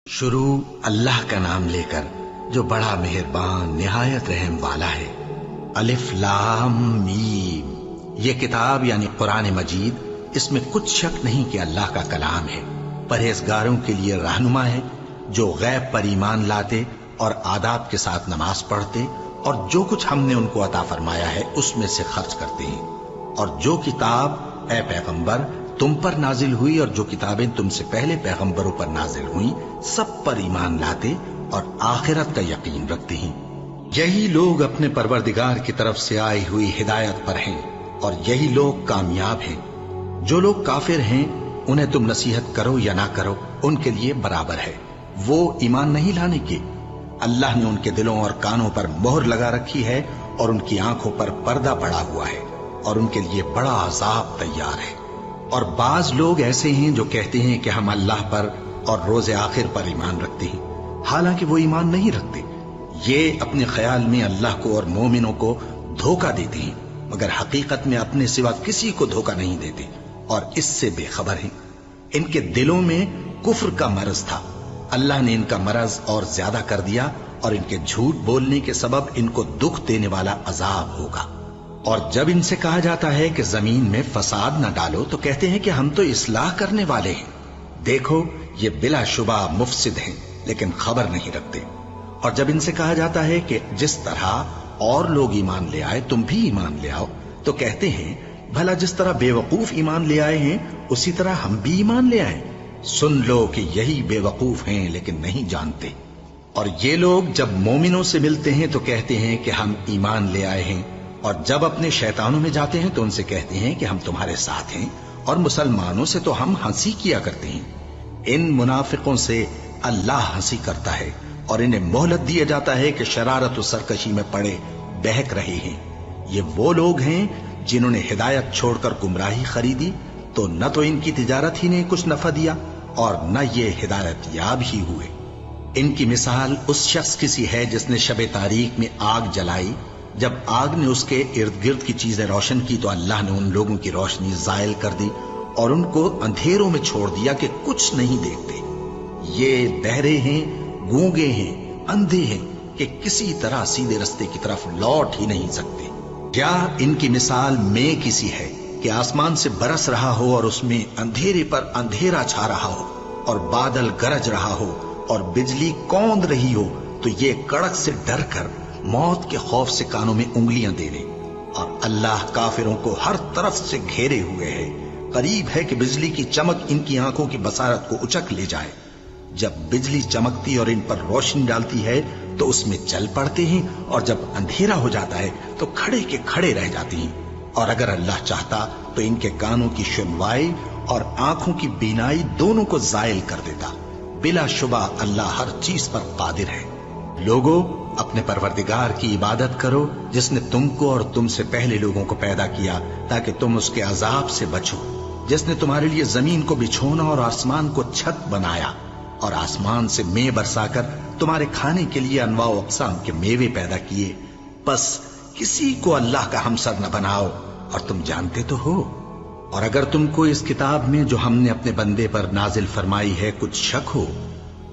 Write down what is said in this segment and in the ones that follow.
شروع اللہ کا نام لے کر جو بڑا مہربان نہایت رحم والا ہے۔ الف لام میم، یہ کتاب یعنی قرآن مجید، اس میں کچھ شک نہیں کہ اللہ کا کلام ہے، پرہیزگاروں کے لیے رہنما ہے، جو غیب پر ایمان لاتے اور آداب کے ساتھ نماز پڑھتے اور جو کچھ ہم نے ان کو عطا فرمایا ہے اس میں سے خرچ کرتے ہیں، اور جو کتاب اے پیغمبر تم پر نازل ہوئی اور جو کتابیں تم سے پہلے پیغمبروں پر نازل ہوئیں سب پر ایمان لاتے اور آخرت کا یقین رکھتے ہیں۔ یہی لوگ اپنے پروردگار کی طرف سے آئی ہوئی ہدایت پر ہیں اور یہی لوگ کامیاب ہیں۔ جو لوگ کافر ہیں انہیں تم نصیحت کرو یا نہ کرو ان کے لیے برابر ہے، وہ ایمان نہیں لانے کے۔ اللہ نے ان کے دلوں اور کانوں پر مہر لگا رکھی ہے اور ان کی آنکھوں پر پردہ پڑا ہوا ہے اور ان کے لیے بڑا عذاب تیار ہے۔ اور بعض لوگ ایسے ہیں جو کہتے ہیں کہ ہم اللہ پر اور روز آخر پر ایمان رکھتے ہیں، حالانکہ وہ ایمان نہیں رکھتے۔ یہ اپنے خیال میں اللہ کو اور مومنوں کو دھوکہ دیتے ہیں، مگر حقیقت میں اپنے سوا کسی کو دھوکہ نہیں دیتے اور اس سے بے خبر ہیں۔ ان کے دلوں میں کفر کا مرض تھا، اللہ نے ان کا مرض اور زیادہ کر دیا اور ان کے جھوٹ بولنے کے سبب ان کو دکھ دینے والا عذاب ہوگا۔ اور جب ان سے کہا جاتا ہے کہ زمین میں فساد نہ ڈالو تو کہتے ہیں کہ ہم تو اصلاح کرنے والے ہیں۔ دیکھو یہ بلا شبہ مفسد ہیں لیکن خبر نہیں رکھتے۔ اور جب ان سے کہا جاتا ہے کہ جس طرح اور لوگ ایمان لے آئے تم بھی ایمان لے آؤ تو کہتے ہیں بھلا جس طرح بے وقوف ایمان لے آئے ہیں اسی طرح ہم بھی ایمان لے آئیں۔ سن لو کہ یہی بے وقوف ہیں لیکن نہیں جانتے۔ اور یہ لوگ جب مومنوں سے ملتے ہیں تو کہتے ہیں کہ ہم ایمان لے آئے ہیں، اور جب اپنے شیطانوں میں جاتے ہیں تو ان سے کہتے ہیں کہ ہم تمہارے ساتھ ہیں، اور مسلمانوں سے تو ہم ہنسی کیا کرتے ہیں۔ ان منافقوں سے اللہ ہنسی کرتا ہے اور انہیں مہلت دیا جاتا ہے کہ شرارت و سرکشی میں پڑے بہک رہے ہیں۔ یہ وہ لوگ ہیں جنہوں نے ہدایت چھوڑ کر گمراہی خریدی، تو نہ تو ان کی تجارت ہی نے کچھ نفع دیا اور نہ یہ ہدایت یاب ہی ہوئے۔ ان کی مثال اس شخص کی سی ہے جس نے شب تاریک میں آگ جلائی، جب آگ نے اس کے ارد گرد کی چیزیں روشن کی تو اللہ نے ان لوگوں کی روشنی زائل کر دی اور ان کو اندھیروں میں چھوڑ دیا کہ کچھ نہیں دیکھتے۔ یہ بہرے ہیں، گونگے ہیں، اندھے ہیں کہ کسی طرح سیدھے رستے کی طرف لوٹ ہی نہیں سکتے۔ کیا ان کی مثال میں کسی ہے کہ آسمان سے برس رہا ہو اور اس میں اندھیرے پر اندھیرا چھا رہا ہو اور بادل گرج رہا ہو اور بجلی کوند رہی ہو تو یہ کڑک سے ڈر کر موت کے خوف سے کانوں میں انگلیاں دے لے۔ اور اللہ کافروں کو ہر طرف سے گھیرے ہوئے ہے، قریب ہے کہ بجلی کی چمک ان کی آنکھوں کی بصارت کو اچک لے جائے۔ جب بجلی چمکتی اور ان پر روشنی ڈالتی ہے تو اس میں چل پڑتے ہیں، اور جب اندھیرا ہو جاتا ہے تو کھڑے کے کھڑے رہ جاتے ہیں۔ اور اگر اللہ چاہتا تو ان کے کانوں کی سنوائی اور آنکھوں کی بینائی دونوں کو زائل کر دیتا۔ بلا شبہ اللہ ہر چیز پر قادر ہے۔ لوگوں، اپنے پروردگار کی عبادت کرو جس نے تم کو اور تم سے پہلے لوگوں کو پیدا کیا تاکہ تم اس کے عذاب سے بچو، جس نے تمہارے لیے زمین کو بچھونا اور آسمان کو چھت بنایا اور آسمان سے مے برسا کر تمہارے کھانے کے لیے انواع و اقسام کے میوے پیدا کیے۔ پس کسی کو اللہ کا ہمسر نہ بناؤ، اور تم جانتے تو ہو۔ اور اگر تم کو اس کتاب میں جو ہم نے اپنے بندے پر نازل فرمائی ہے کچھ شک ہو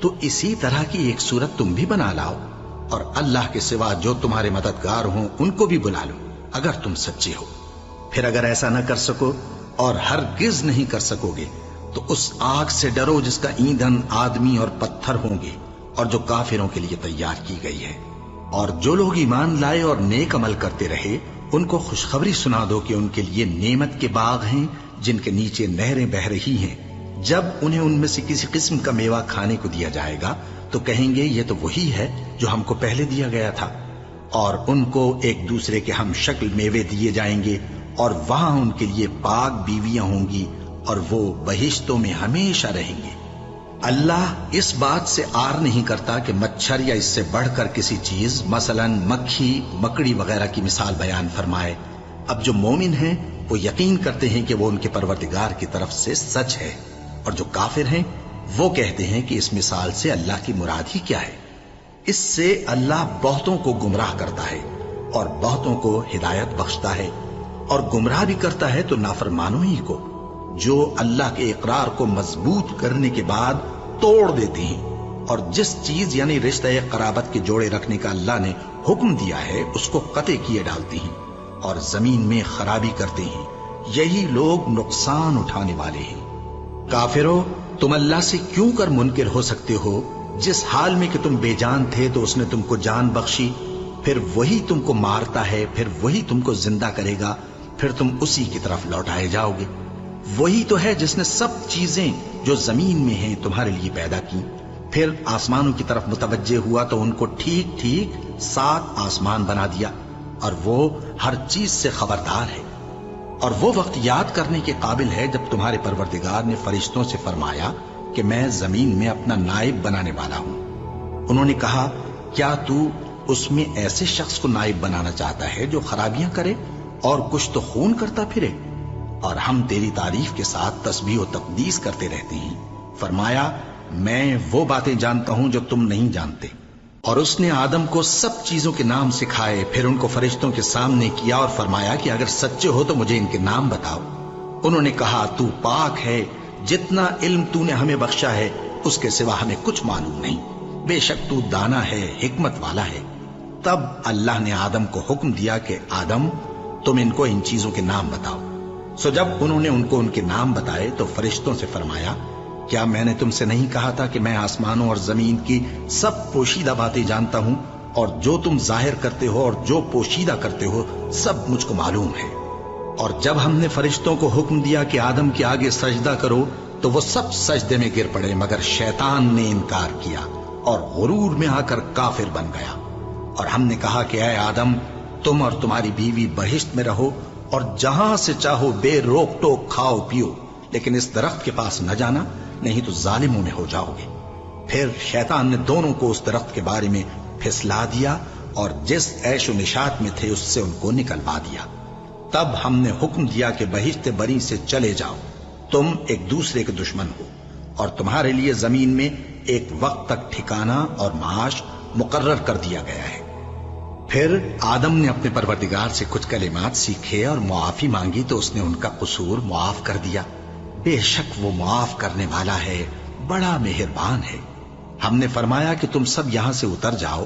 تو اسی طرح کی ایک صورت تم بھی بنا لاؤ، اور اللہ کے سوا جو تمہارے مددگار ہوں ان کو بھی بلا لو اگر تم سچے ہو۔ پھر اگر ایسا نہ کر سکو اور ہرگز نہیں کر سکو گے تو اس آگ سے ڈرو جس کا ایندھن آدمی اور پتھر ہوں گے اور جو کافروں کے لیے تیار کی گئی ہے۔ اور جو لوگ ایمان لائے اور نیک عمل کرتے رہے ان کو خوشخبری سنا دو کہ ان کے لیے نعمت کے باغ ہیں جن کے نیچے نہریں بہہ رہی ہیں۔ جب انہیں ان میں سے کسی قسم کا میوہ کھانے کو دیا جائے گا تو کہیں گے یہ تو وہی ہے جو ہم کو پہلے دیا گیا تھا، اور ان کو ایک دوسرے کے ہم شکل میوے دیے جائیں گے، اور وہاں ان کے لیے پاک بیویاں ہوں گی اور وہ بہشتوں میں ہمیشہ رہیں گے۔ اللہ اس بات سے آر نہیں کرتا کہ مچھر یا اس سے بڑھ کر کسی چیز مثلا مکھی، مکڑی وغیرہ کی مثال بیان فرمائے۔ اب جو مومن ہیں وہ یقین کرتے ہیں کہ وہ ان کے پروردگار کی طرف سے سچ ہے، اور جو کافر ہیں وہ کہتے ہیں کہ اس مثال سے اللہ کی مراد ہی کیا ہے۔ اس سے اللہ بہتوں کو گمراہ کرتا ہے اور بہتوں کو ہدایت بخشتا ہے، اور گمراہ بھی کرتا ہے تو نافرمانوں ہی کو، جو اللہ کے اقرار کو مضبوط کرنے کے بعد توڑ دیتے ہیں اور جس چیز یعنی رشتہ قرابت کے جوڑے رکھنے کا اللہ نے حکم دیا ہے اس کو قطع کیے ڈالتی ہیں اور زمین میں خرابی کرتے ہیں، یہی لوگ نقصان اٹھانے والے ہیں۔ کافرو، تم اللہ سے کیوں کر منکر ہو سکتے ہو؟ جس حال میں کہ تم بے جان تھے تو اس نے تم کو جان بخشی، پھر وہی تم کو مارتا ہے، پھر وہی تم کو زندہ کرے گا، پھر تم اسی کی طرف لوٹائے جاؤ گے۔ وہی تو ہے جس نے سب چیزیں جو زمین میں ہیں تمہارے لیے پیدا کی، پھر آسمانوں کی طرف متوجہ ہوا تو ان کو ٹھیک ٹھیک 7 آسمان بنا دیا، اور وہ ہر چیز سے خبردار ہے۔ اور وہ وقت یاد کرنے کے قابل ہے جب تمہارے پروردگار نے فرشتوں سے فرمایا کہ میں زمین میں اپنا نائب بنانے والا ہوں۔ انہوں نے کہا، کیا تو اس میں ایسے شخص کو نائب بنانا چاہتا ہے جو خرابیاں کرے اور کچھ تو خون کرتا پھرے؟ اور ہم تیری تعریف کے ساتھ تسبیح و تقدیس کرتے رہتے ہیں۔ فرمایا، میں وہ باتیں جانتا ہوں جو تم نہیں جانتے۔ اور اس نے آدم کو سب چیزوں کے نام سکھائے، پھر ان کو فرشتوں کے سامنے کیا اور فرمایا کہ اگر سچے ہو تو مجھے ان کے نام بتاؤ۔ انہوں نے کہا، تو پاک ہے، جتنا علم تو نے ہمیں بخشا ہے اس کے سوا ہمیں کچھ معلوم نہیں، بے شک تو دانا ہے، حکمت والا ہے۔ تب اللہ نے آدم کو حکم دیا کہ آدم، تم ان کو ان چیزوں کے نام بتاؤ۔ سو جب انہوں نے ان کو ان کے نام بتائے تو فرشتوں سے فرمایا، کیا میں نے تم سے نہیں کہا تھا کہ میں آسمانوں اور زمین کی سب پوشیدہ باتیں جانتا ہوں، اور جو تم ظاہر کرتے ہو اور جو پوشیدہ کرتے ہو سب مجھ کو معلوم ہے۔ اور جب ہم نے فرشتوں کو حکم دیا کہ آدم کے آگے سجدہ کرو تو وہ سب سجدے میں گر پڑے، مگر شیطان نے انکار کیا اور غرور میں آ کر کافر بن گیا۔ اور ہم نے کہا کہ اے آدم، تم اور تمہاری بیوی بہشت میں رہو اور جہاں سے چاہو بے روک ٹوک کھاؤ پیو، لیکن اس درخت کے پاس نہ جانا، نہیں تو ظالموں میں ہو جاؤ گے۔ پھر شیطان نے دونوں کو اس درخت کے بارے میں پھسلا دیا اور جس عیش و نشاط میں تھے اس سے ان کو نکلوا دیا۔ تب ہم نے حکم دیا کہ بہشت بری سے چلے جاؤ، تم ایک دوسرے کے دشمن ہو، اور تمہارے لیے زمین میں ایک وقت تک ٹھکانہ اور معاش مقرر کر دیا گیا ہے۔ پھر آدم نے اپنے پروردگار سے کچھ کلمات سیکھے اور معافی مانگی تو اس نے ان کا قصور معاف کر دیا۔ بے شک وہ معاف کرنے والا ہے، بڑا مہربان ہے۔ ہم نے فرمایا کہ تم سب یہاں سے اتر جاؤ،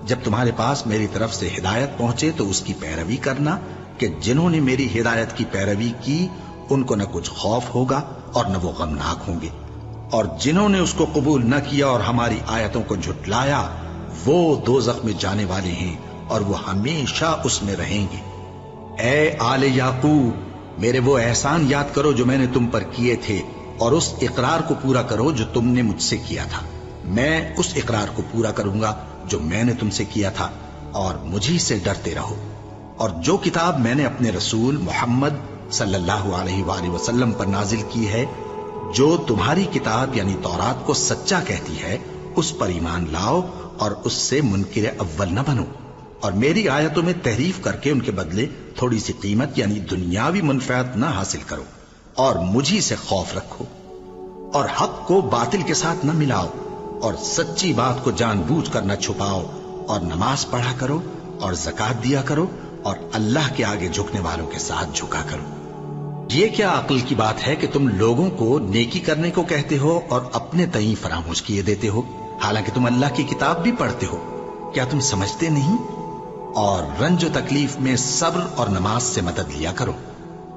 جب تمہارے پاس میری طرف سے ہدایت پہنچے تو اس کی پیروی کرنا، کہ جنہوں نے میری ہدایت کی پیروی کی ان کو نہ کچھ خوف ہوگا اور نہ وہ غمناک ہوں گے، اور جنہوں نے اس کو قبول نہ کیا اور ہماری آیتوں کو جھٹلایا وہ دوزخ میں جانے والے ہیں اور وہ ہمیشہ اس میں رہیں گے۔ اے آل یعقوب، میرے وہ احسان یاد کرو جو میں نے تم پر کیے تھے، اور اس اقرار کو پورا کرو جو تم نے مجھ سے کیا تھا۔ میں اس اقرار کو پورا کروں گا جو میں نے تم سے کیا تھا، اور مجھی سے ڈرتے رہو۔ اور جو کتاب میں نے اپنے رسول محمد صلی اللہ علیہ وآلہ وسلم پر نازل کی ہے، جو تمہاری کتاب یعنی تورات کو سچا کہتی ہے، اس پر ایمان لاؤ اور اس سے منکر اول نہ بنو، اور میری آیتوں میں تحریف کر کے ان کے بدلے تھوڑی سی قیمت یعنی دنیاوی منفعت نہ حاصل کرو، اور مجھی سے خوف رکھو، اور حق کو باطل کے ساتھ نہ ملاؤ، اور سچی بات کو جان بوجھ کر نہ چھپاؤ، اور نماز پڑھا کرو اور زکوٰۃ دیا کرو، اور اللہ کے آگے جھکنے والوں کے ساتھ جھکا کرو۔ یہ کیا عقل کی بات ہے کہ تم لوگوں کو نیکی کرنے کو کہتے ہو اور اپنے تئیں فراموش کیے دیتے ہو، حالانکہ تم اللہ کی کتاب بھی پڑھتے ہو؟ کیا تم سمجھتے نہیں؟ اور رنج و تکلیف میں صبر اور نماز سے مدد لیا کرو،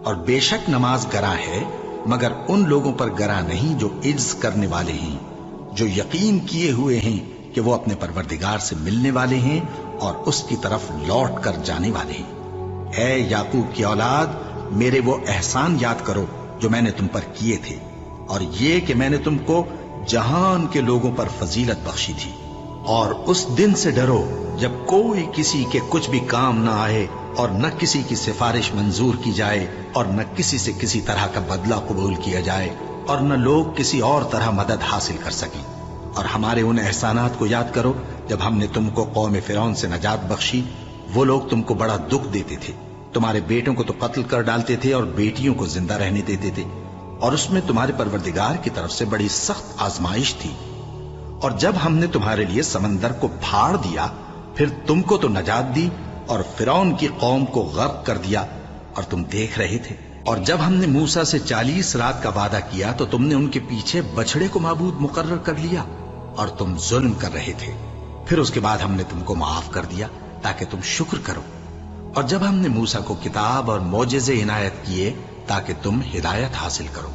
اور بے شک نماز گراں ہے، مگر ان لوگوں پر گراں نہیں جو عجز کرنے والے ہیں، جو یقین کیے ہوئے ہیں کہ وہ اپنے پروردگار سے ملنے والے ہیں اور اس کی طرف لوٹ کر جانے والے ہیں۔ اے یعقوب کی اولاد، میرے وہ احسان یاد کرو جو میں نے تم پر کیے تھے، اور یہ کہ میں نے تم کو جہان کے لوگوں پر فضیلت بخشی تھی۔ اور اس دن سے ڈرو جب کوئی کسی کے کچھ بھی کام نہ آئے، اور نہ کسی کی سفارش منظور کی جائے، اور نہ کسی سے کسی طرح کا بدلہ قبول کیا جائے، اور نہ لوگ کسی اور طرح مدد حاصل کر سکیں۔ اور ہمارے ان احسانات کو یاد کرو جب ہم نے تم کو قوم فرعون سے نجات بخشی۔ وہ لوگ تم کو بڑا دکھ دیتے تھے، تمہارے بیٹوں کو تو قتل کر ڈالتے تھے اور بیٹیوں کو زندہ رہنے دیتے تھے، اور اس میں تمہارے پروردگار کی طرف سے بڑی سخت آزمائش تھی۔ اور جب ہم نے تمہارے لیے سمندر کو پھاڑ دیا، پھر تم کو تو نجات دی اور فرعون کی قوم کو غرق کر دیا، اور تم دیکھ رہے تھے۔ اور جب ہم نے موسیٰ سے 40 رات کا وعدہ کیا تو تم نے ان کے پیچھے بچڑے کو معبود مقرر کر لیا، اور تم ظلم کر رہے تھے، پھر اس کے بعد ہم نے تم کو معاف کر دیا تاکہ تم شکر کرو۔ اور جب ہم نے موسیٰ کو کتاب اور معجزے عنایت کیے تاکہ تم ہدایت حاصل کرو۔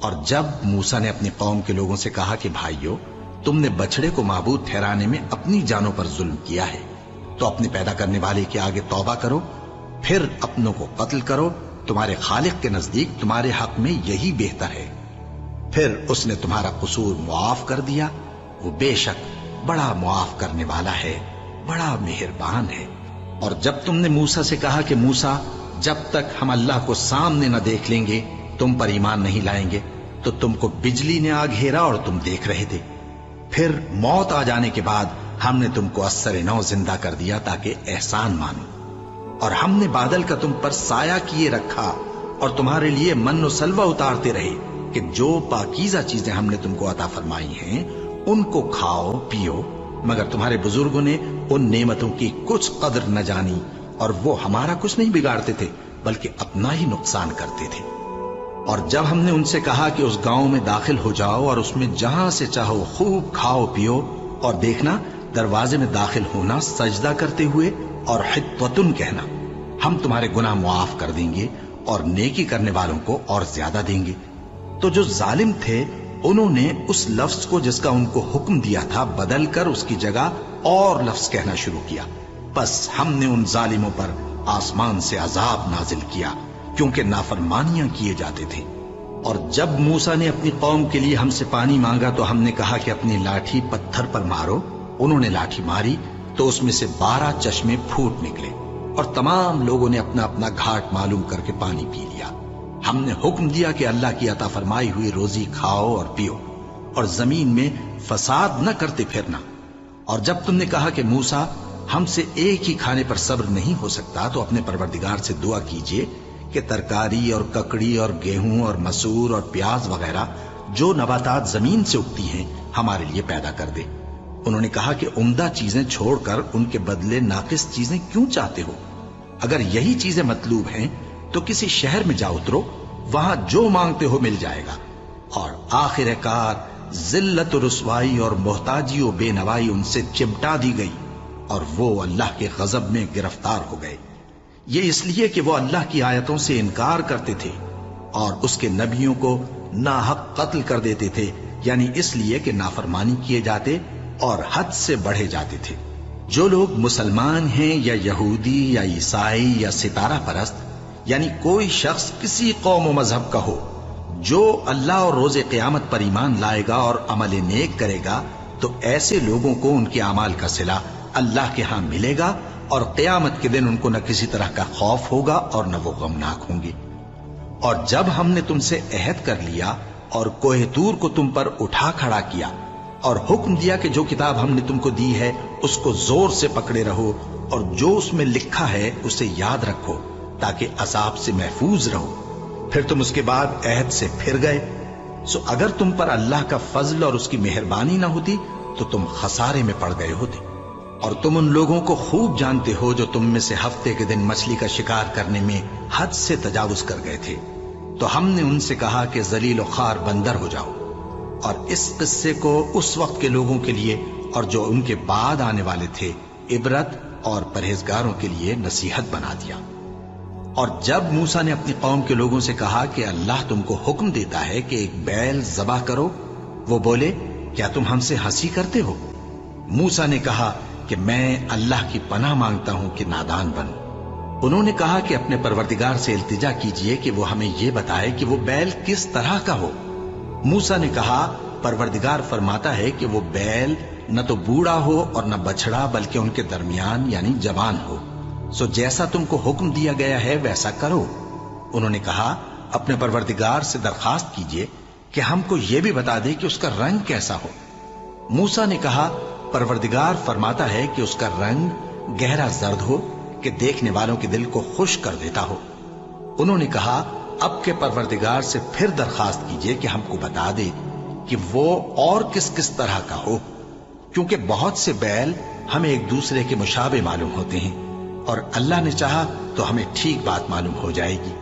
اور جب موسیٰ نے اپنی قوم کے لوگوں سے کہا کہ بھائیو، تم نے بچڑے کو معبود ٹھہرانے میں اپنی جانوں پر ظلم کیا ہے، تو اپنے پیدا کرنے والے کے آگے توبہ کرو، پھر اپنوں کو قتل کرو، تمہارے خالق کے نزدیک تمہارے حق میں یہی بہتر ہے۔ پھر اس نے تمہارا قصور معاف کر دیا، وہ بے شک بڑا معاف کرنے والا ہے، بڑا مہربان ہے۔ اور جب تم نے موسیٰ سے کہا کہ موسیٰ، جب تک ہم اللہ کو سامنے نہ دیکھ لیں گے تم پر ایمان نہیں لائیں گے، تو تم کو بجلی نے آ گھیرا اور تم دیکھ رہے تھے۔ پھر موت آ جانے کے بعد ہم نے تم کو اثر نو زندہ کر دیا تاکہ احسان مانو۔ اور ہم نے بادل کا تم پر سایہ کیے رکھا اور تمہارے لیے من و سلوہ اتارتے رہے کہ جو پاکیزہ چیزیں ہم نے تم کو عطا فرمائی ہیں ان کو کھاؤ پیو، مگر تمہارے بزرگوں نے ان نعمتوں کی کچھ قدر نہ جانی، اور وہ ہمارا کچھ نہیں بگاڑتے تھے بلکہ اپنا ہی نقصان کرتے تھے۔ اور جب ہم نے ان سے کہا کہ اس گاؤں میں داخل ہو جاؤ اور اس میں جہاں سے چاہو خوب کھاؤ پیو، اور دیکھنا دروازے میں داخل ہونا سجدہ کرتے ہوئے اور حطوتن کہنا، ہم تمہارے گناہ معاف کر دیں گے اور نیکی کرنے والوں کو اور زیادہ دیں گے۔ تو جو ظالم تھے انہوں نے اس لفظ کو جس کا ان کو حکم دیا تھا بدل کر اس کی جگہ اور لفظ کہنا شروع کیا، بس ہم نے ان ظالموں پر آسمان سے عذاب نازل کیا کیونکہ نافرمانیاں کیے جاتے تھے۔ اور جب موسیٰ نے اپنی قوم کے لیے ہم سے پانی مانگا تو ہم نے کہا کہ اپنی لاٹھی پتھر پر مارو۔ انہوں نے لاٹھی ماری تو اس میں سے 12 چشمے پھوٹ نکلے، اور تمام لوگوں نے اپنا اپنا گھاٹ معلوم کر کے پانی پی لیا۔ ہم نے حکم دیا کہ اللہ کی عطا فرمائی ہوئی روزی کھاؤ اور پیو، اور زمین میں فساد نہ کرتے پھرنا۔ اور جب تم نے کہا کہ موسیٰ، ہم سے ایک ہی کھانے پر صبر نہیں ہو سکتا، تو اپنے پروردگار سے دعا کیجئے کہ ترکاری اور ککڑی اور گیہوں اور مسور اور پیاز وغیرہ جو نباتات زمین سے اگتی ہیں ہمارے لیے پیدا کر دے۔ انہوں نے کہا کہ عمدہ چیزیں چھوڑ کر ان کے بدلے ناقص چیزیں کیوں چاہتے ہو؟ اگر یہی چیزیں مطلوب ہیں تو کسی شہر میں جا اترو، وہاں جو مانگتے ہو مل جائے گا۔ اور آخر کار ذلت و رسوائی اور محتاجی و بے نوائی ان سے چمٹا دی گئی، اور وہ اللہ کے غضب میں گرفتار ہو گئے۔ یہ اس لیے کہ وہ اللہ کی آیتوں سے انکار کرتے تھے اور اس کے نبیوں کو ناحق قتل کر دیتے تھے، یعنی اس لیے کہ نافرمانی کیے جاتے اور حد سے بڑھے جاتے تھے۔ جو لوگ مسلمان ہیں یا یہودی یا عیسائی یا ستارہ پرست، یعنی کوئی شخص کسی قوم و مذہب کا ہو، جو اللہ اور روز قیامت پر ایمان لائے گا اور عمل نیک کرے گا، تو ایسے لوگوں کو ان کے اعمال کا صلہ اللہ کے ہاں ملے گا، اور قیامت کے دن ان کو نہ کسی طرح کا خوف ہوگا اور نہ وہ غمناک ہوں گے۔ اور جب ہم نے تم سے عہد کر لیا اور کوہ طور کو تم پر اٹھا کھڑا کیا اور حکم دیا کہ جو کتاب ہم نے تم کو دی ہے اس کو زور سے پکڑے رہو، اور جو اس میں لکھا ہے اسے یاد رکھو تاکہ عذاب سے محفوظ رہو، پھر تم اس کے بعد عہد سے پھر گئے، سو اگر تم پر اللہ کا فضل اور اس کی مہربانی نہ ہوتی تو تم خسارے میں پڑ گئے ہوتے۔ اور تم ان لوگوں کو خوب جانتے ہو جو تم میں سے ہفتے کے دن مچھلی کا شکار کرنے میں حد سے تجاوز کر گئے تھے، تو ہم نے ان سے کہا کہ ذلیل و خوار بندر ہو جاؤ، اور اس قصے کو اس وقت کے لوگوں کے لیے اور جو ان کے بعد آنے والے تھے عبرت اور پرہیزگاروں کے لیے نصیحت بنا دیا۔ اور جب موسیٰ نے اپنی قوم کے لوگوں سے کہا کہ اللہ تم کو حکم دیتا ہے کہ ایک بیل ذبح کرو، وہ بولے کیا تم ہم سے ہنسی کرتے ہو؟ موسیٰ نے کہا کہ میں اللہ کی پناہ مانگتا ہوں کہ نادان بنوں۔ انہوں نے کہا کہ اپنے پروردگار سے التجا کیجئے کہ وہ ہمیں یہ بتائے کہ وہ بیل کس طرح کا ہو۔ موسیٰ نے کہا پروردگار فرماتا ہے کہ وہ بیل نہ تو بوڑھا ہو اور نہ بچڑا بلکہ ان کے درمیان یعنی جوان ہو، سو جیسا تم کو حکم دیا گیا ہے ویسا کرو۔ انہوں نے کہا اپنے پروردگار سے درخواست کیجئے کہ ہم کو یہ بھی بتا دے کہ اس کا رنگ کیسا ہو۔ موسیٰ نے کہا پروردگار فرماتا ہے کہ اس کا رنگ گہرا زرد ہو کہ دیکھنے والوں کے دل کو خوش کر دیتا ہو۔ انہوں نے کہا اب کے پروردگار سے پھر درخواست کیجئے کہ ہم کو بتا دے کہ وہ اور کس کس طرح کا ہو، کیونکہ بہت سے بیل ہمیں ایک دوسرے کے مشابہ معلوم ہوتے ہیں، اور اللہ نے چاہا تو ہمیں ٹھیک بات معلوم ہو جائے گی۔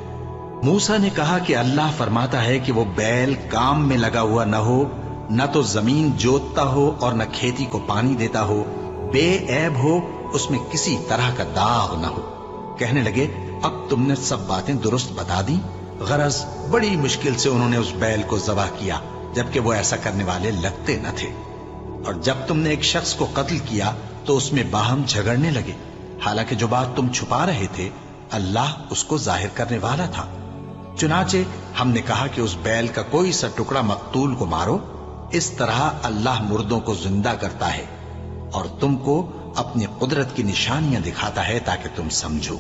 موسیٰ نے کہا کہ اللہ فرماتا ہے کہ وہ بیل کام میں لگا ہوا نہ ہو نہ تو زمین جوتتا ہو اور نہ کھیتی کو پانی دیتا ہو، بے عیب ہو، اس میں کسی طرح کا داغ نہ ہو۔ کہنے لگے اب تم نے سب باتیں درست بتا دی۔ غرض بڑی مشکل سے انہوں نے اس بیل کو ذبح کیا، جبکہ وہ ایسا کرنے والے لگتے نہ تھے۔ اور جب تم نے ایک شخص کو قتل کیا تو اس میں باہم جھگڑنے لگے، حالانکہ جو بات تم چھپا رہے تھے اللہ اس کو ظاہر کرنے والا تھا۔ چنانچہ ہم نے کہا کہ اس بیل کا کوئی سا ٹکڑا مقتول کو مارو، اس طرح اللہ مردوں کو زندہ کرتا ہے اور تم کو اپنی قدرت کی نشانیاں دکھاتا ہے تاکہ تم سمجھو۔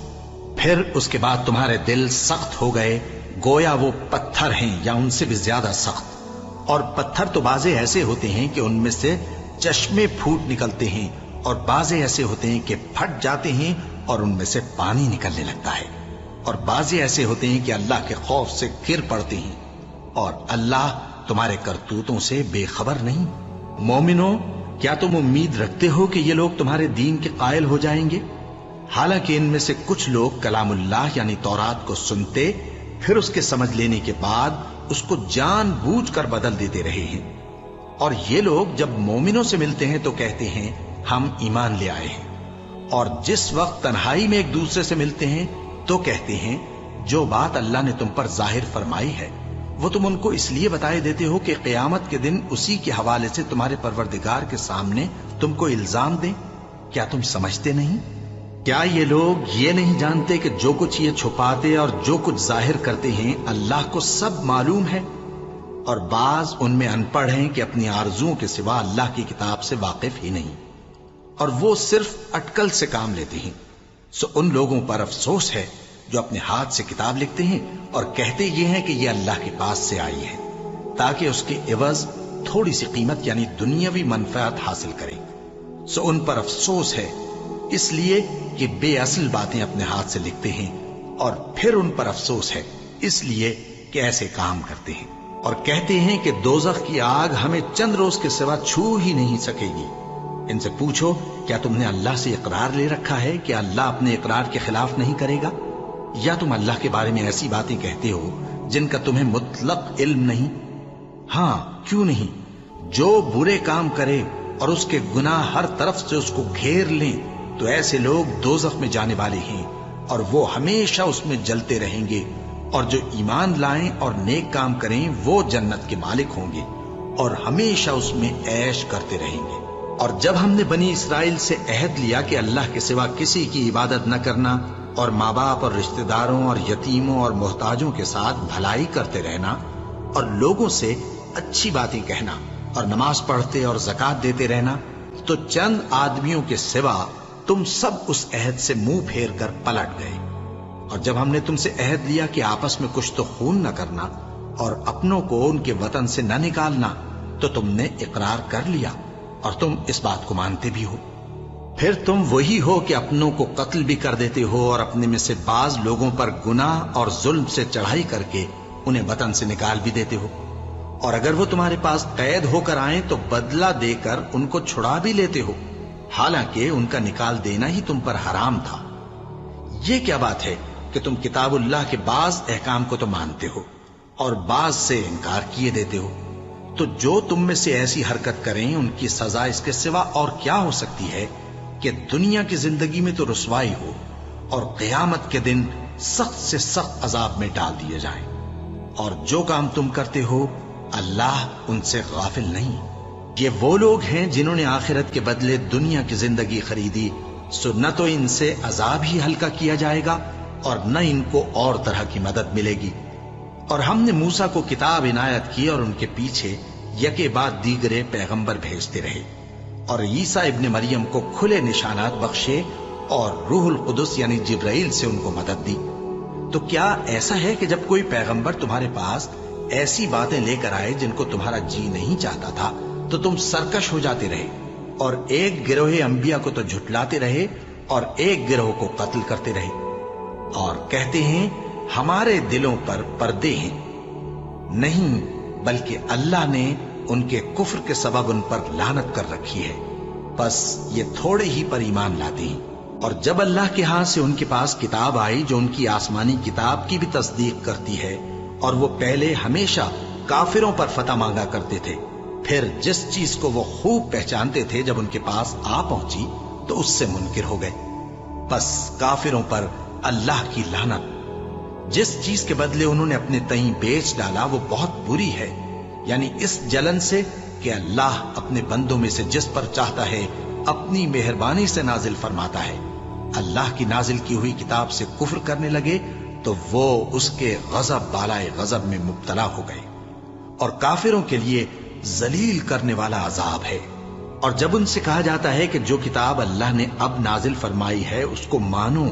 پھر اس کے بعد تمہارے دل سخت ہو گئے، گویا وہ پتھر ہیں یا ان سے بھی زیادہ سخت۔ اور پتھر تو بعضے ایسے ہوتے ہیں کہ ان میں سے چشمے پھوٹ نکلتے ہیں، اور بعضے ایسے ہوتے ہیں کہ پھٹ جاتے ہیں اور ان میں سے پانی نکلنے لگتا ہے، اور بعضے ایسے ہوتے ہیں کہ اللہ کے خوف سے گر پڑتے ہیں، اور اللہ تمہارے کرتوتوں سے بے خبر نہیں۔ مومنو، کیا تم امید رکھتے ہو کہ یہ لوگ تمہارے دین کے قائل ہو جائیں گے؟ حالانکہ ان میں سے کچھ لوگ کلام اللہ یعنی تورات کو سنتے، پھر اس کے سمجھ لینے کے بعد اس کو جان بوجھ کر بدل دیتے رہے ہیں۔ اور یہ لوگ جب مومنوں سے ملتے ہیں تو کہتے ہیں ہم ایمان لے آئے ہیں، اور جس وقت تنہائی میں ایک دوسرے سے ملتے ہیں تو کہتے ہیں جو بات اللہ نے تم پر ظاہر فرمائی ہے وہ تم ان کو اس لیے بتائے دیتے ہو کہ قیامت کے دن اسی کے حوالے سے تمہارے پروردگار کے سامنے تم کو الزام دیں۔ کیا تم سمجھتے نہیں؟ کیا یہ لوگ یہ نہیں جانتے کہ جو کچھ یہ چھپاتے اور جو کچھ ظاہر کرتے ہیں اللہ کو سب معلوم ہے؟ اور بعض ان میں ان پڑھ ہیں کہ اپنی آرزوؤں کے سوا اللہ کی کتاب سے واقف ہی نہیں، اور وہ صرف اٹکل سے کام لیتے ہیں۔ سو ان لوگوں پر افسوس ہے جو اپنے ہاتھ سے کتاب لکھتے ہیں اور کہتے یہ ہیں کہ یہ اللہ کے پاس سے آئی ہے، تاکہ اس کے عوض تھوڑی سی قیمت یعنی دنیاوی منفعت حاصل کریں۔ سو ان پر افسوس ہے اس لیے کہ بے اصل باتیں اپنے ہاتھ سے لکھتے ہیں، اور پھر ان پر افسوس ہے اس لیے کہ ایسے کام کرتے ہیں، اور کہتے ہیں کہ دوزخ کی آگ ہمیں چند روز کے سوا چھو ہی نہیں سکے گی۔ ان سے پوچھو کیا تم نے اللہ سے اقرار لے رکھا ہے کہ اللہ اپنے اقرار کے خلاف نہیں کرے گا؟ یا تم اللہ کے بارے میں ایسی باتیں کہتے ہو جن کا تمہیں مطلق علم نہیں؟ ہاں کیوں نہیں، جو برے کام کرے اور اس کے گناہ ہر طرف سے اس کو گھیر لیں تو ایسے لوگ دوزخ میں جانے والے ہیں، اور وہ ہمیشہ اس میں جلتے رہیں گے، اور جو ایمان لائیں اور نیک کام کریں وہ جنت کے مالک ہوں گے اور ہمیشہ اس میں عیش کرتے رہیں گے۔ اور جب ہم نے بنی اسرائیل سے عہد لیا کہ اللہ کے سوا کسی کی عبادت نہ کرنا، اور ماں باپ اور رشتہ داروں اور یتیموں اور محتاجوں کے ساتھ بھلائی کرتے رہنا، اور لوگوں سے اچھی باتیں کہنا، اور نماز پڑھتے اور زکوٰۃ دیتے رہنا، تو چند آدمیوں کے سوا تم سب اس عہد سے منہ پھیر کر پلٹ گئے۔ اور جب ہم نے تم سے عہد لیا کہ آپس میں کچھ تو خون نہ کرنا اور اپنوں کو ان کے وطن سے نہ نکالنا، تو تم نے اقرار کر لیا اور تم اس بات کو مانتے بھی ہو۔ پھر تم وہی ہو کہ اپنوں کو قتل بھی کر دیتے ہو، اور اپنے میں سے بعض لوگوں پر گناہ اور ظلم سے چڑھائی کر کے انہیں وطن سے نکال بھی دیتے ہو، اور اگر وہ تمہارے پاس قید ہو کر آئیں تو بدلہ دے کر ان کو چھڑا بھی لیتے ہو، حالانکہ ان کا نکال دینا ہی تم پر حرام تھا۔ یہ کیا بات ہے کہ تم کتاب اللہ کے بعض احکام کو تو مانتے ہو اور بعض سے انکار کیے دیتے ہو؟ تو جو تم میں سے ایسی حرکت کریں ان کی سزا اس کے سوا اور کیا ہو سکتی ہے کہ دنیا کی زندگی میں تو رسوائی ہو اور قیامت کے دن سخت سے سخت عذاب میں ڈال دیے جائیں۔ اور جو کام تم کرتے ہو اللہ ان سے غافل نہیں۔ یہ وہ لوگ ہیں جنہوں نے آخرت کے بدلے دنیا کی زندگی خریدی، سو نہ تو ان سے عذاب ہی ہلکا کیا جائے گا اور نہ ان کو اور طرح کی مدد ملے گی۔ اور ہم نے موسیٰ کو کتاب عنایت کی اور ان کے پیچھے یکے بعد دیگرے پیغمبر بھیجتے رہے، اور عیسیٰ ابن مریم کو کھلے نشانات بخشے اور روح القدس یعنی جبرائیل سے ان کو مدد دی۔ تو کیا ایسا ہے کہ جب کوئی پیغمبر تمہارے پاس ایسی باتیں لے کر آئے جن کو تمہارا جی نہیں چاہتا تھا تو تم سرکش ہو جاتے رہے، اور ایک گروہ انبیاء کو تو جھٹلاتے رہے اور ایک گروہ کو قتل کرتے رہے، اور کہتے ہیں ہمارے دلوں پر پردے ہیں؟ نہیں، بلکہ اللہ نے ان کے کفر کے سبب ان پر لعنت کر رکھی ہے، بس یہ تھوڑے ہی پر ایمان لاتے ہیں۔ اور جب اللہ کے ہاں سے ان کے پاس کتاب آئی جو ان کی آسمانی کتاب کی بھی تصدیق کرتی ہے، اور وہ پہلے ہمیشہ کافروں پر فتح مانگا کرتے تھے، پھر جس چیز کو وہ خوب پہچانتے تھے جب ان کے پاس آ پہنچی تو اس سے منکر ہو گئے۔ بس کافروں پر اللہ کی لعنت۔ جس چیز کے بدلے انہوں نے اپنے تئیں بیچ ڈالا وہ بہت بری ہے، یعنی اس جلن سے کہ اللہ اپنے بندوں میں سے جس پر چاہتا ہے اپنی مہربانی سے نازل فرماتا ہے۔ اللہ کی نازل کی ہوئی کتاب سے کفر کرنے لگے تو وہ اس کے غضب بالائے غضب میں مبتلا ہو گئے، اور کافروں کے لیے ذلیل کرنے والا عذاب ہے۔ اور جب ان سے کہا جاتا ہے کہ جو کتاب اللہ نے اب نازل فرمائی ہے اس کو مانو،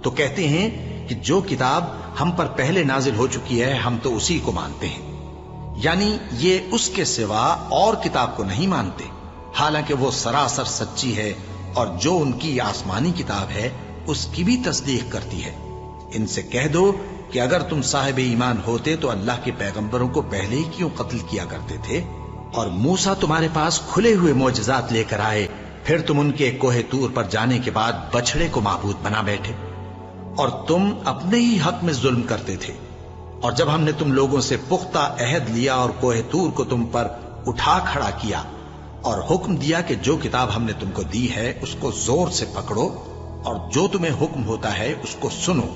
تو کہتے ہیں کہ جو کتاب ہم پر پہلے نازل ہو چکی ہے ہم تو اسی کو مانتے ہیں، یعنی یہ اس کے سوا اور کتاب کو نہیں مانتے، حالانکہ وہ سراسر سچی ہے، اور جو ان کی آسمانی کتاب ہے اس کی بھی تصدیق کرتی ہے۔ ان سے کہہ دو کہ اگر تم صاحب ایمان ہوتے تو اللہ کے پیغمبروں کو پہلے ہی کیوں قتل کیا کرتے تھے؟ اور موسیٰ تمہارے پاس کھلے ہوئے معجزات لے کر آئے، پھر تم ان کے کوہ طور پر جانے کے بعد بچڑے کو معبود بنا بیٹھے، اور تم اپنے ہی حق میں ظلم کرتے تھے۔ اور جب ہم نے تم لوگوں سے پختہ عہد لیا اور کوہ طور کو تم پر اٹھا کھڑا کیا اور حکم دیا کہ جو کتاب ہم نے تم کو دی ہے اس کو زور سے پکڑو اور جو تمہیں حکم ہوتا ہے اس کو سنو،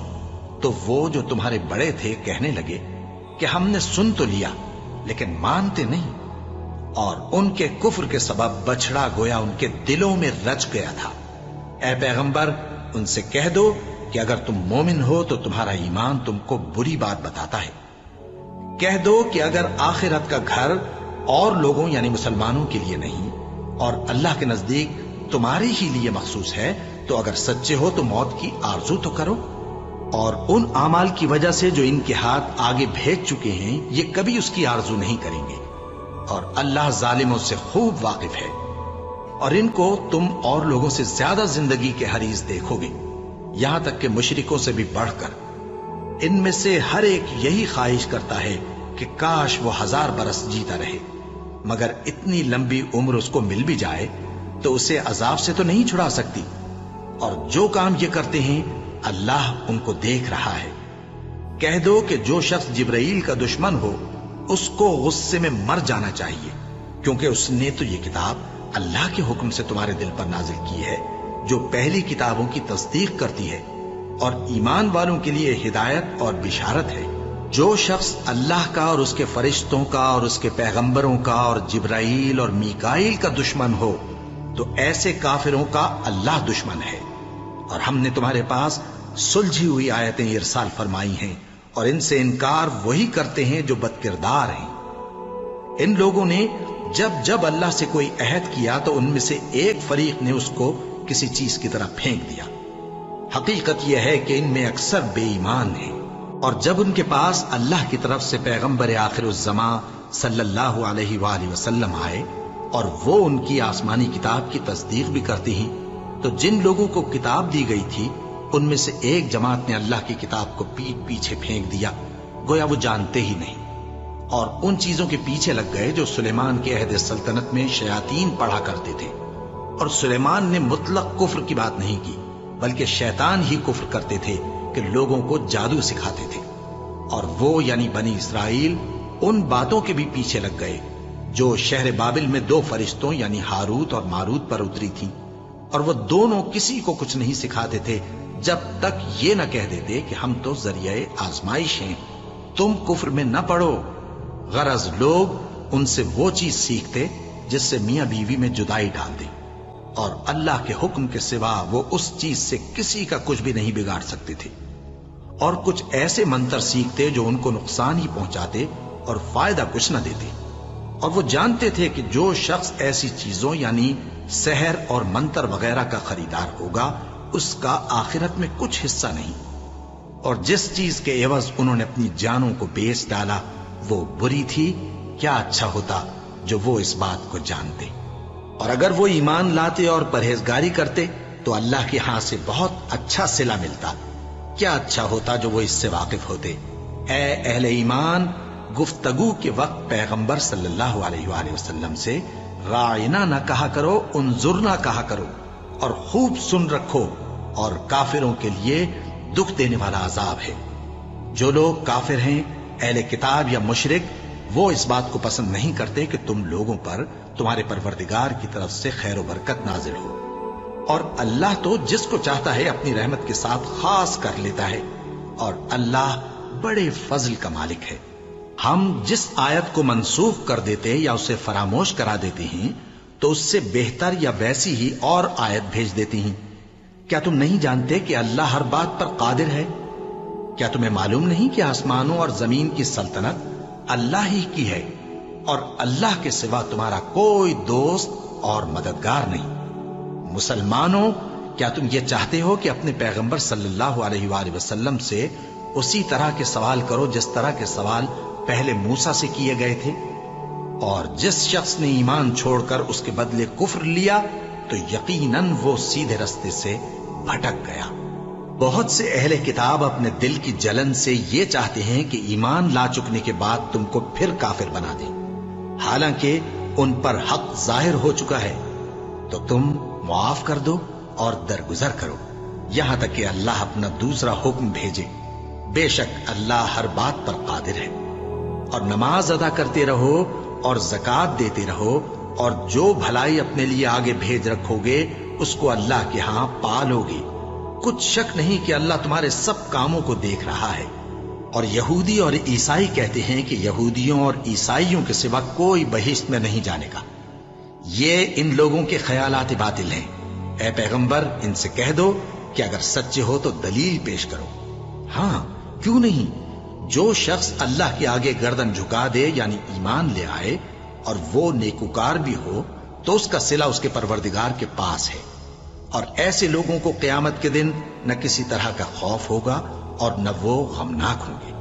تو وہ جو تمہارے بڑے تھے کہنے لگے کہ ہم نے سن تو لیا لیکن مانتے نہیں، اور ان کے کفر کے سبب بچڑا گویا ان کے دلوں میں رچ گیا تھا۔ اے پیغمبر ان سے کہہ دو کہ اگر تم مومن ہو تو تمہارا ایمان تم کو بری بات بتاتا ہے۔ کہہ دو کہ اگر آخرت کا گھر اور لوگوں یعنی مسلمانوں کے لیے نہیں اور اللہ کے نزدیک تمہارے ہی لیے مخصوص ہے تو اگر سچے ہو تو موت کی آرزو تو کرو، اور ان اعمال کی وجہ سے جو ان کے ہاتھ آگے بھیج چکے ہیں یہ کبھی اس کی آرزو نہیں کریں گے، اور اللہ ظالموں سے خوب واقف ہے۔ اور ان کو تم اور لوگوں سے زیادہ زندگی کے حریص دیکھو گے، یہاں تک کہ مشرکوں سے بھی بڑھ کر۔ ان میں سے ہر ایک یہی خواہش کرتا ہے کہ کاش وہ 1000 برس جیتا رہے، مگر اتنی لمبی عمر اس کو مل بھی جائے تو اسے عذاب سے تو نہیں چھڑا سکتی، اور جو کام یہ کرتے ہیں اللہ ان کو دیکھ رہا ہے۔ کہہ دو کہ جو شخص جبرائیل کا دشمن ہو اس کو غصے میں مر جانا چاہیے، کیونکہ اس نے تو یہ کتاب اللہ کے حکم سے تمہارے دل پر نازل کی ہے جو پہلی کتابوں کی تصدیق کرتی ہے، اور ایمان والوں کے لیے ہدایت اور بشارت ہے۔ جو شخص اللہ کا اور اس کے فرشتوں کا اور اس کے پیغمبروں کا اور جبرائیل اور میکائیل کا دشمن ہو تو ایسے کافروں کا اللہ دشمن ہے۔ اور ہم نے تمہارے پاس سلجھی ہوئی آیتیں ارسال فرمائی ہیں، اور ان سے انکار وہی کرتے ہیں جو بد کردار ہیں۔ ان لوگوں نے جب جب اللہ سے کوئی عہد کیا تو ان میں سے ایک فریق نے اس کو کسی چیز کی طرح پھینک دیا۔ حقیقت یہ ہے کہ ان میں اکثر بے ایمان ہیں، اور جب ان کے پاس اللہ کی طرف سے پیغمبر آخر الزمان صلی اللہ علیہ وآلہ وسلم آئے اور وہ ان کی آسمانی کتاب کی تصدیق بھی کرتے ہیں، تو جن لوگوں کو کتاب دی گئی تھی ان میں سے ایک جماعت نے اللہ کی کتاب کو پیٹ پیچھے پھینک دیا، گویا وہ جانتے ہی نہیں، اور ان چیزوں کے پیچھے لگ گئے جو سلیمان کے عہد سلطنت میں شیاطین پڑھا کرتے تھے۔ اور سلیمان نے مطلق کفر کی بات نہیں کی، بلکہ شیطان ہی کفر کرتے تھے کہ لوگوں کو جادو سکھاتے تھے، اور وہ یعنی بنی اسرائیل ان باتوں کے بھی پیچھے لگ گئے جو شہر بابل میں 2 فرشتوں یعنی ہاروت اور ماروت پر اتری تھی، اور وہ دونوں کسی کو کچھ نہیں سکھاتے تھے جب تک یہ نہ کہہ دیتے کہ ہم تو ذریعہ آزمائش ہیں، تم کفر میں نہ پڑو۔ غرض لوگ ان سے وہ چیز سیکھتے جس سے میاں بیوی میں جدائی ڈال دے، اور اللہ کے حکم کے سوا وہ اس چیز سے کسی کا کچھ بھی نہیں بگاڑ سکتے تھے، اور کچھ ایسے منتر سیکھتے جو ان کو نقصان ہی پہنچاتے اور فائدہ کچھ نہ دیتے، اور وہ جانتے تھے کہ جو شخص ایسی چیزوں یعنی سحر اور منتر وغیرہ کا خریدار ہوگا اس کا آخرت میں کچھ حصہ نہیں، اور جس چیز کے عوض انہوں نے اپنی جانوں کو بیچ ڈالا وہ بری تھی۔ کیا اچھا ہوتا جو وہ اس بات کو جانتے، اور اگر وہ ایمان لاتے اور پرہیزگاری کرتے تو اللہ کے ہاں سے بہت اچھا صلہ ملتا۔ کیا اچھا ہوتا جو وہ اس سے واقف ہوتے۔ اے اہل ایمان، گفتگو کے وقت پیغمبر صلی اللہ علیہ وآلہ وسلم سے راعنا نہ کہا کرو، انظرنا کہا کرو، اور خوب سن رکھو، اور کافروں کے لیے دکھ دینے والا عذاب ہے۔ جو لوگ کافر ہیں، اہل کتاب یا مشرک، وہ اس بات کو پسند نہیں کرتے کہ تم لوگوں پر تمہارے پروردگار کی طرف سے خیر و برکت نازل ہو، اور اللہ تو جس کو چاہتا ہے اپنی رحمت کے ساتھ خاص کر لیتا ہے، اور اللہ بڑے فضل کا مالک ہے۔ ہم جس آیت کو منسوخ کر دیتے یا اسے فراموش کرا دیتے ہیں تو اس سے بہتر یا ویسی ہی اور آیت بھیج دیتی ہیں۔ کیا تم نہیں جانتے کہ اللہ ہر بات پر قادر ہے؟ کیا تمہیں معلوم نہیں کہ آسمانوں اور زمین کی سلطنت اللہ ہی کی ہے، اور اللہ کے سوا تمہارا کوئی دوست اور مددگار نہیں؟ مسلمانوں، کیا تم یہ چاہتے ہو کہ اپنے پیغمبر صلی اللہ علیہ وآلہ وسلم سے اسی طرح کے سوال کرو جس طرح کے سوال پہلے موسیٰ سے کیے گئے تھے؟ اور جس شخص نے ایمان چھوڑ کر اس کے بدلے کفر لیا تو یقیناً وہ سیدھے رستے سے بھٹک گیا۔ بہت سے اہل کتاب اپنے دل کی جلن سے یہ چاہتے ہیں کہ ایمان لا چکنے کے بعد تم کو پھر کافر بنا دیں، حالانکہ ان پر حق ظاہر ہو چکا ہے، تو تم معاف کر دو اور درگزر کرو یہاں تک کہ اللہ اپنا دوسرا حکم بھیجے۔ بے شک اللہ ہر بات پر قادر ہے۔ اور نماز ادا کرتے رہو اور زکوٰۃ دیتے رہو، اور جو بھلائی اپنے لیے آگے بھیج رکھو گے اس کو اللہ کے ہاں پالو گے۔ کچھ شک نہیں کہ اللہ تمہارے سب کاموں کو دیکھ رہا ہے۔ اور یہودی اور عیسائی کہتے ہیں کہ یہودیوں اور عیسائیوں کے سوا کوئی بہشت میں نہیں جانے گا۔ یہ ان لوگوں کے خیالات باطل ہیں۔ اے پیغمبر، ان سے کہہ دو کہ اگر سچے ہو تو دلیل پیش کرو۔ ہاں، کیوں نہیں؟ جو شخص اللہ کے آگے گردن جھکا دے یعنی ایمان لے آئے اور وہ نیکوکار بھی ہو تو اس کا صلہ اس کے پروردگار کے پاس ہے، اور ایسے لوگوں کو قیامت کے دن نہ کسی طرح کا خوف ہوگا اور نہ وہ غمناک ہوں گے۔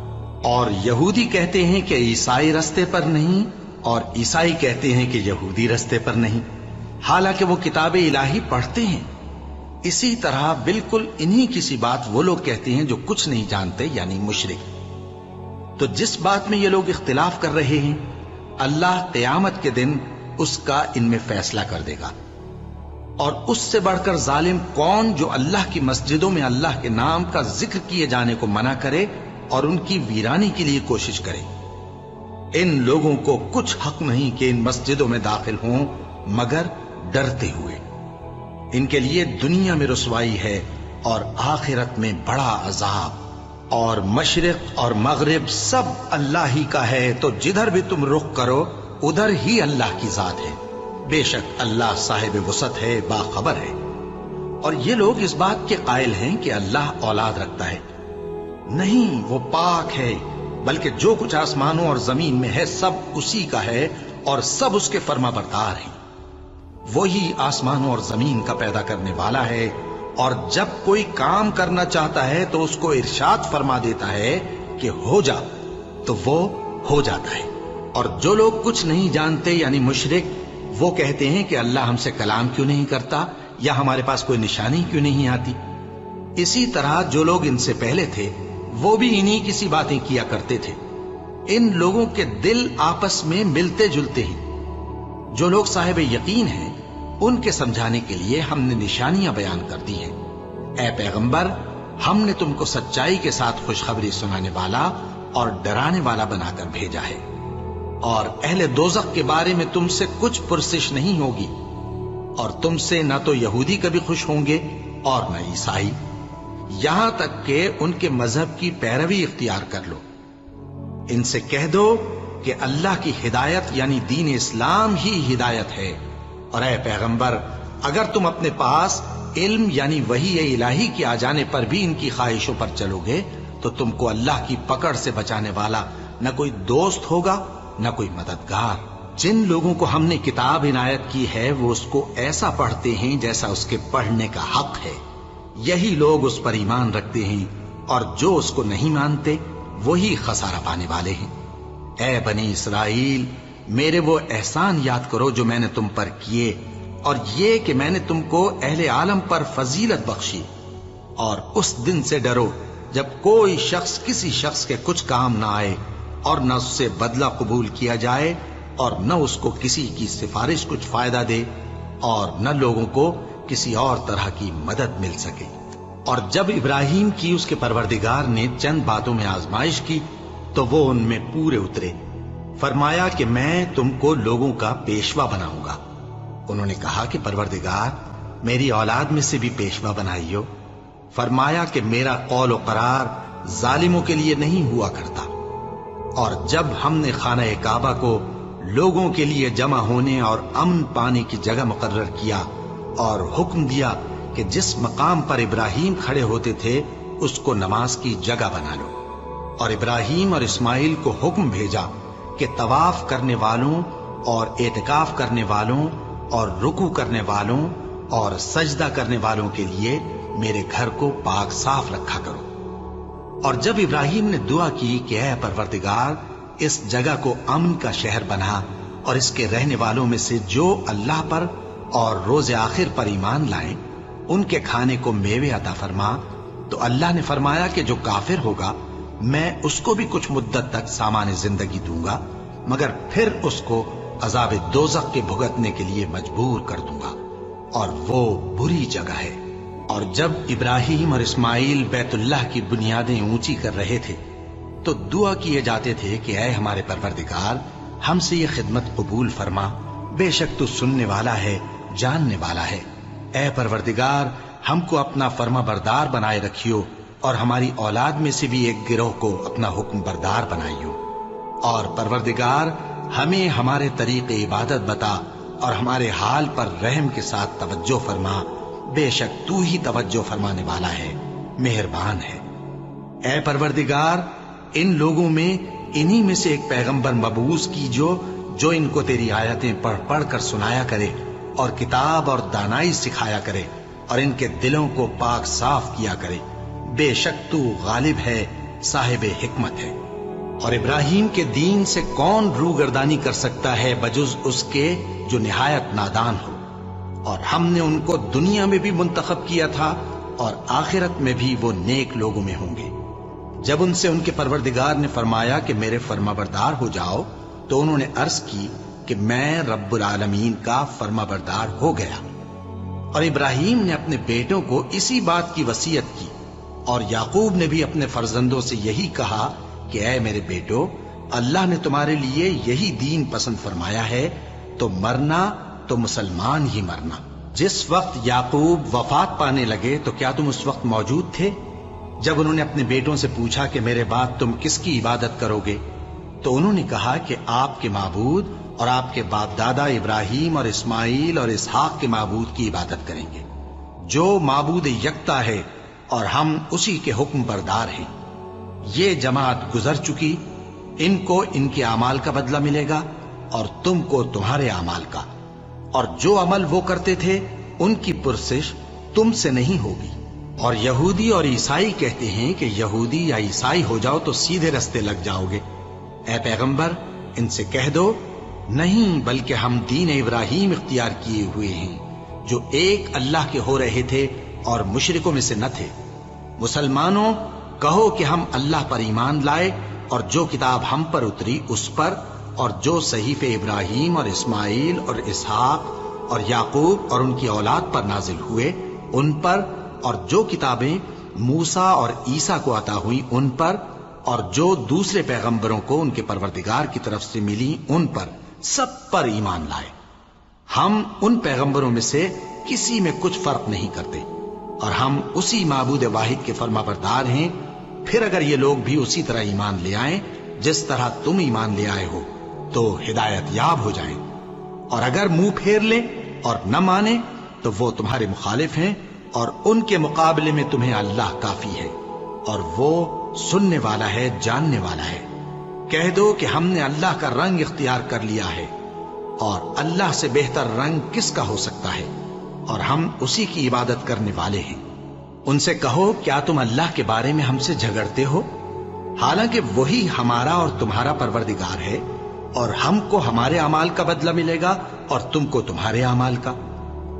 اور یہودی کہتے ہیں کہ عیسائی رستے پر نہیں، اور عیسائی کہتے ہیں کہ یہودی رستے پر نہیں، حالانکہ وہ کتاب الہی پڑھتے ہیں۔ اسی طرح بالکل انہی کسی بات وہ لوگ کہتے ہیں جو کچھ نہیں جانتے یعنی مشرک۔ تو جس بات میں یہ لوگ اختلاف کر رہے ہیں اللہ قیامت کے دن اس کا ان میں فیصلہ کر دے گا۔ اور اس سے بڑھ کر ظالم کون جو اللہ کی مسجدوں میں اللہ کے نام کا ذکر کیے جانے کو منع کرے اور ان کی ویرانی کے لیے کوشش کرے۔ ان لوگوں کو کچھ حق نہیں کہ ان مسجدوں میں داخل ہوں مگر ڈرتے ہوئے۔ ان کے لیے دنیا میں رسوائی ہے اور آخرت میں بڑا عذاب۔ اور مشرق اور مغرب سب اللہ ہی کا ہے، تو جدھر بھی تم رخ کرو ادھر ہی اللہ کی ذات ہے۔ بے شک اللہ صاحب وسعت ہے، باخبر ہے۔ اور یہ لوگ اس بات کے قائل ہیں کہ اللہ اولاد رکھتا ہے۔ نہیں، وہ پاک ہے، بلکہ جو کچھ آسمانوں اور زمین میں ہے سب اسی کا ہے، اور سب اس کے فرما بردار ہیں۔ وہی آسمانوں اور زمین کا پیدا کرنے والا ہے، اور جب کوئی کام کرنا چاہتا ہے تو اس کو ارشاد فرما دیتا ہے کہ ہو جا، تو وہ ہو جاتا ہے۔ اور جو لوگ کچھ نہیں جانتے یعنی مشرک، وہ کہتے ہیں کہ اللہ ہم سے کلام کیوں نہیں کرتا، یا ہمارے پاس کوئی نشانی کیوں نہیں آتی۔ اسی طرح جو لوگ ان سے پہلے تھے وہ بھی انہی کسی باتیں کیا کرتے تھے۔ ان لوگوں کے دل آپس میں ملتے جلتے ہیں۔ جو لوگ صاحب یقین ہیں ان کے سمجھانے کے لیے ہم نے نشانیاں بیان کر دی ہیں۔ اے پیغمبر، ہم نے تم کو سچائی کے ساتھ خوشخبری سنانے والا اور ڈرانے والا بنا کر بھیجا ہے، اور اہل دوزخ کے بارے میں تم سے کچھ پرسش نہیں ہوگی، اور تم سے نہ تو یہودی کبھی خوش ہوں گے اور نہ عیسائی، یہاں تک کہ ان کے مذہب کی پیروی اختیار کر لو۔ ان سے کہہ دو کہ اللہ کی ہدایت یعنی دین اسلام ہی ہدایت ہے، اور اے پیغمبر، اگر تم اپنے پاس علم یعنی وحی الہی کے آ جانے پر بھی ان کی خواہشوں پر چلو گے تو تم کو اللہ کی پکڑ سے بچانے والا نہ کوئی دوست ہوگا نہ کوئی مددگار۔ جن لوگوں کو ہم نے کتاب عنایت کی ہے وہ اس کو ایسا پڑھتے ہیں جیسا اس کے پڑھنے کا حق ہے، یہی لوگ اس پر ایمان رکھتے ہیں، اور جو اس کو نہیں مانتے وہی خسارہ پانے والے ہیں۔ اے بنی اسرائیل، میرے وہ احسان یاد کرو جو میں نے تم پر کیے، اور یہ کہ میں نے تم کو اہل عالم پر فضیلت بخشی، اور اس دن سے ڈرو جب کوئی شخص کسی شخص کے کچھ کام نہ آئے، اور نہ اس سے بدلہ قبول کیا جائے، اور نہ اس کو کسی کی سفارش کچھ فائدہ دے، اور نہ لوگوں کو کسی اور طرح کی مدد مل سکے۔ اور جب ابراہیم کی اس کے پروردگار نے چند باتوں میں آزمائش کی تو وہ ان میں پورے اترے۔ فرمایا کہ میں تم کو لوگوں کا پیشوا بناؤں گا۔ انہوں نے کہا کہ پروردگار میری اولاد میں سے بھی پیشوا بنائیو۔ فرمایا کہ میرا قول و قرار ظالموں کے لیے نہیں ہوا کرتا۔ اور جب ہم نے خانہ کعبہ کو لوگوں کے لیے جمع ہونے اور امن پانے کی جگہ مقرر کیا اور حکم دیا کہ جس مقام پر ابراہیم کھڑے ہوتے تھے اس کو نماز کی جگہ بنا لو، اور ابراہیم اور اسماعیل کو حکم بھیجا کہ طواف کرنے والوں اور اعتکاف کرنے والوں اور رکوع کرنے والوں اور سجدہ کرنے والوں کے لیے میرے گھر کو پاک صاف رکھا کرو۔ اور جب ابراہیم نے دعا کی کہ اے پروردگار اس جگہ کو امن کا شہر بنا اور اس کے رہنے والوں میں سے جو اللہ پر اور روز آخر پر ایمان لائیں ان کے کھانے کو میوے عطا فرما، تو اللہ نے فرمایا کہ جو کافر ہوگا میں اس کو بھی کچھ مدت تک سامان زندگی دوں گا، مگر پھر اس کو عذاب دوزخ کے بھگتنے کے لیے مجبور کر دوں گا، اور وہ بری جگہ ہے۔ اور جب ابراہیم اور اسماعیل بیت اللہ کی بنیادیں اونچی کر رہے تھے تو دعا کیے جاتے تھے کہ اے ہمارے پروردگار ہم سے یہ خدمت قبول فرما، بے شک تو سننے والا ہے، جاننے والا ہے۔ اے پروردگار ہم کو اپنا فرما بردار بنائے رکھیو، اور ہماری اولاد میں سے بھی ایک گروہ کو اپنا حکم بردار بنائیو۔ اور پروردگار ہمیں ہمارے طریق عبادت بتا اور ہمارے حال پر رحم کے ساتھ توجہ فرما، بے شک تو ہی توجہ فرمانے والا ہے، مہربان ہے۔ اے پروردگار ان لوگوں میں انہی میں سے ایک پیغمبر مبعوث کیجو جو ان کو تیری آیتیں پڑھ پڑھ کر سنایا کرے اور کتاب اور دانائی سکھایا کرے اور ان کے دلوں کو پاک صاف کیا کرے، بے شک تو غالب ہے، صاحب حکمت ہے۔ اور ابراہیم کے دین سے کون روگردانی کر سکتا ہے بجز اس کے جو نہایت نادان ہو؟ اور ہم نے ان کو دنیا میں بھی منتخب کیا تھا اور آخرت میں بھی وہ نیک لوگوں میں ہوں گے۔ جب ان سے ان کے پروردگار نے فرمایا کہ میرے فرما بردار ہو جاؤ تو انہوں نے عرض کی کہ میں رب العالمین کا فرما بردار ہو گیا۔ اور ابراہیم نے اپنے بیٹوں کو اسی بات کی وصیت کی، اور یعقوب نے بھی اپنے فرزندوں سے یہی کہا کہ اے میرے بیٹو، اللہ نے تمہارے لیے یہی دین پسند فرمایا ہے، تو مرنا تو مسلمان ہی مرنا۔ جس وقت یعقوب وفات پانے لگے تو کیا تم اس وقت موجود تھے؟ جب انہوں نے اپنے بیٹوں سے پوچھا کہ میرے بعد تم کس کی عبادت کرو گے، تو انہوں نے کہا کہ آپ کے معبود اور آپ کے باپ دادا ابراہیم اور اسماعیل اور اسحاق کے معبود کی عبادت کریں گے، جو معبود یکتا ہے اور ہم اسی کے حکم بردار ہیں۔ یہ جماعت گزر چکی، ان کو ان کے اعمال کا بدلہ ملے گا اور تم کو تمہارے اعمال کا، اور جو عمل وہ کرتے تھے ان کی پرسش تم سے نہیں ہوگی۔ اور یہودی اور عیسائی کہتے ہیں کہ یہودی یا عیسائی ہو جاؤ تو سیدھے رستے لگ جاؤ گے۔ اے پیغمبر ان سے کہہ دو نہیں، بلکہ ہم دین ابراہیم اختیار کیے ہوئے ہیں جو ایک اللہ کے ہو رہے تھے اور مشرکوں میں سے نہ تھے۔ مسلمانوں کہو کہ ہم اللہ پر ایمان لائے اور جو کتاب ہم پر اتری اس پر، اور جو صحیفے ابراہیم اور اسماعیل اور اسحاق اور یعقوب اور ان کی اولاد پر نازل ہوئے ان پر، اور جو کتابیں موسیٰ اور عیسیٰ کو عطا ہوئی ان پر، اور جو دوسرے پیغمبروں کو ان کے پروردگار کی طرف سے ملی ان پر، سب پر ایمان لائے۔ ہم ان پیغمبروں میں سے کسی میں کچھ فرق نہیں کرتے، اور ہم اسی معبود واحد کے فرما بردار ہیں۔ پھر اگر یہ لوگ بھی اسی طرح ایمان لے آئیں جس طرح تم ایمان لے آئے ہو تو ہدایت یاب ہو جائیں، اور اگر منہ پھیر لیں اور نہ مانے تو وہ تمہارے مخالف ہیں، اور ان کے مقابلے میں تمہیں اللہ کافی ہے، اور وہ سننے والا ہے، جاننے والا ہے۔ کہہ دو کہ ہم نے اللہ کا رنگ اختیار کر لیا ہے، اور اللہ سے بہتر رنگ کس کا ہو سکتا ہے، اور ہم اسی کی عبادت کرنے والے ہیں۔ ان سے کہو کیا تم اللہ کے بارے میں ہم سے جھگڑتے ہو، حالانکہ وہی ہمارا اور تمہارا پروردگار ہے، اور ہم کو ہمارے اعمال کا بدلہ ملے گا اور تم کو تمہارے اعمال کا،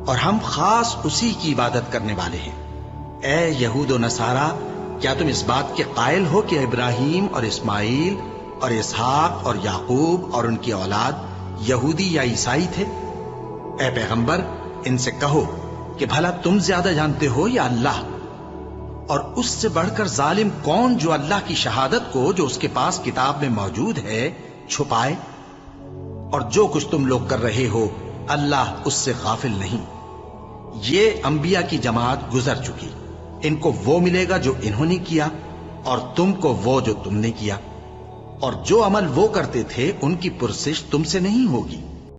اور ہم خاص اسی کی عبادت کرنے والے ہیں۔ اے یہود و نصارا، کیا تم اس بات کے قائل ہو کہ ابراہیم اور اسماعیل اور اسحاق اور یعقوب اور ان کی اولاد یہودی یا عیسائی تھے؟ اے پیغمبر ان سے کہو کہ بھلا تم زیادہ جانتے ہو یا اللہ؟ اور اس سے بڑھ کر ظالم کون جو اللہ کی شہادت کو جو اس کے پاس کتاب میں موجود ہے چھپائے؟ اور جو کچھ تم لوگ کر رہے ہو اللہ اس سے غافل نہیں۔ یہ انبیاء کی جماعت گزر چکی، ان کو وہ ملے گا جو انہوں نے کیا، اور تم کو وہ جو تم نے کیا، اور جو عمل وہ کرتے تھے ان کی پرسش تم سے نہیں ہوگی۔